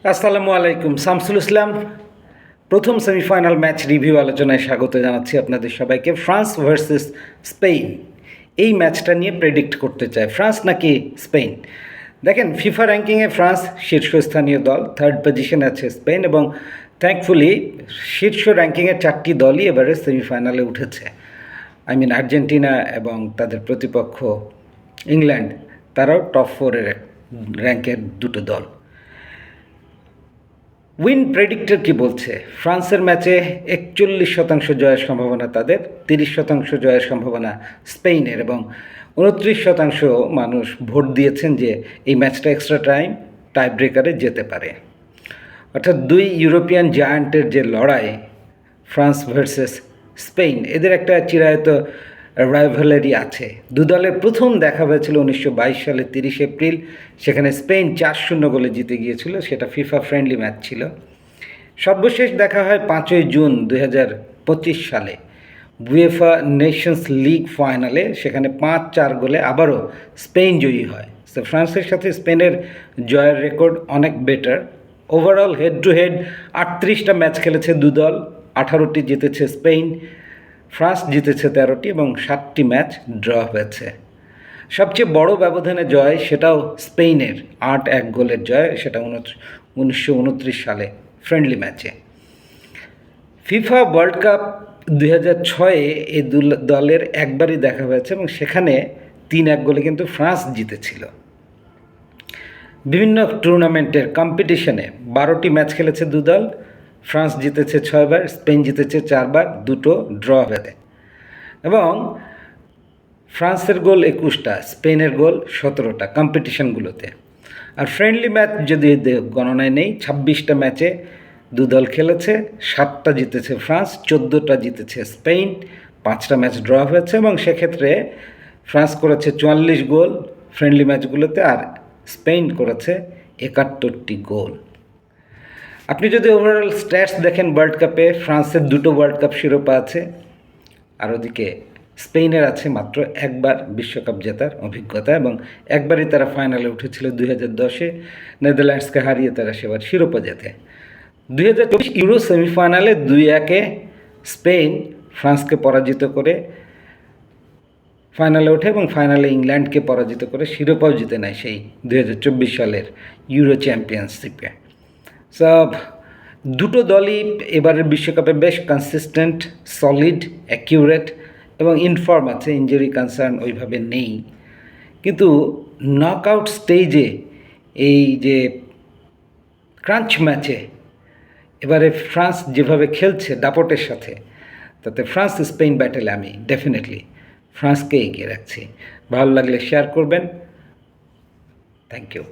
আসসালামু আলাইকুম। শামসুল ইসলাম। প্রথম সেমিফাইনাল ম্যাচ রিভিউ আলোচনায় স্বাগত জানাচ্ছি আপনাদের সবাইকে। ফ্রান্স ভার্সেস স্পেন, এই ম্যাচটা নিয়ে প্রেডিক্ট করতে চায় ফ্রান্স নাকি স্পেন। দেখেন, ফিফা র্যাঙ্কিংয়ে ফ্রান্স শীর্ষস্থানীয় দল, থার্ড পজিশনে আছে স্পেন, এবং থ্যাঙ্কফুলি শীর্ষ র্যাঙ্কিংয়ের 4টি দলই এবারে সেমিফাইনালে উঠেছে। আর্জেন্টিনা এবং তাদের প্রতিপক্ষ ইংল্যান্ড, তারাও টপ 4-এর র্যাঙ্কের দুটো দল। উইন প্রেডিক্টর কি বলছে? ফ্রান্সের ম্যাচে 41% জয়ের সম্ভাবনা তাদের, 30% জয়ের সম্ভাবনা স্পেনের, এবং 29% মানুষ ভোট দিয়েছেন যে এই ম্যাচটা এক্সট্রা টাই ব্রেকারে যেতে পারে। অর্থাৎ দুই ইউরোপিয়ান জায়ান্টের যে লড়াই, ফ্রান্স ভার্সেস স্পেন, এদের একটা চিরায়ত রাইভালারি আছে। দু দলের প্রথম দেখা হয়েছিল 1922 সালে 30 এপ্রিল। সেখানে স্পেন 4-0 গোলে জিতে গিয়েছিল, সেটা ফিফা ফ্রেন্ডলি ম্যাচ ছিল। সর্বশেষ দেখা হয় 5ই জুন 2025 সালে উয়েফা নেশনস লিগ ফাইনালে। সেখানে 5-4 গোলে আবারও স্পেন জয়ী হয়। তো ফ্রান্সের সাথে স্পেনের জয়ের রেকর্ড অনেক better. Overall head to head 38টা ম্যাচ খেলেছে দু দল, 18টি জিতেছে স্পেন, ফ্রান্স জিতেছে 13টি, এবং 7টি ম্যাচ ড্র হয়েছে। সবচেয়ে বড় ব্যবধানে জয় সেটাও স্পেনের, 8-1 গোলের জয়, সেটা 1929 সালে ফ্রেন্ডলি ম্যাচে। ফিফা ওয়ার্ল্ড কাপ 2006-এ এই দলের একবারই দেখা হয়েছে, এবং সেখানে 3-1 গোলে কিন্তু ফ্রান্স জিতেছিল। বিভিন্ন টুর্নামেন্টের কম্পিটিশনে 12টি ম্যাচ খেলেছে দু দল। ফ্রান্স জিতেছে 6বার, স্পেন জিতেছে 4বার, দুটো ড্র হয়েছে। এবং ফ্রান্সের গোল 21টা, স্পেনের গোল 17টা কম্পিটিশনগুলোতে। আর ফ্রেন্ডলি ম্যাচ যদি গণনায় নেই, 26টা ম্যাচে দু দল খেলেছে, 7টা জিতেছে ফ্রান্স, 14টা জিতেছে স্পেন, 5টা ম্যাচ ড্র হয়েছে, এবং সেক্ষেত্রে ফ্রান্স করেছে 44 গোল ফ্রেন্ডলি ম্যাচগুলোতে, আর স্পেন করেছে 71টি গোল। আপনি যদি ওভারঅল স্ট্যাটস দেখেন, ওয়ার্ল্ড কাপে ফ্রান্সের 2টো ওয়ার্ল্ড কাপ শিরোপা আছে, আর ওদিকে স্পেনের আছে মাত্র একবার বিশ্বকাপ জেতার অভিজ্ঞতা, এবং একবারই তারা ফাইনালে উঠেছিল 2010-এ, নেদারল্যান্ডসকে হারিয়ে তারা সেবার শিরোপা জেতে। 2024 ইউরো সেমিফাইনালে 2-1-এ স্পেন ফ্রান্সকে পরাজিত করে ফাইনালে ওঠে, এবং ফাইনালে ইংল্যান্ডকে পরাজিত করে শিরোপাও জিতে নেয় সেই 2024 সালের ইউরো চ্যাম্পিয়নশিপে। সব দুটো দলই এবারের বিশ্বকাপে বেশ কনসিস্টেন্ট, সলিড, অ্যাকিউরেট, এবং ইনফর্ম আছে। ইনজুরি কনসার্ন ওইভাবে নেই। কিন্তু নকআউট স্টেজে এই যে ক্রাঞ্চ ম্যাচে এবারে ফ্রান্স যেভাবে খেলছে দাপটের সাথে, তাতে ফ্রান্স স্পেন ব্যাটেলে আমি ডেফিনেটলি ফ্রান্সকে এগিয়ে রাখছি। ভালো লাগলে শেয়ার করবেন। Thank you.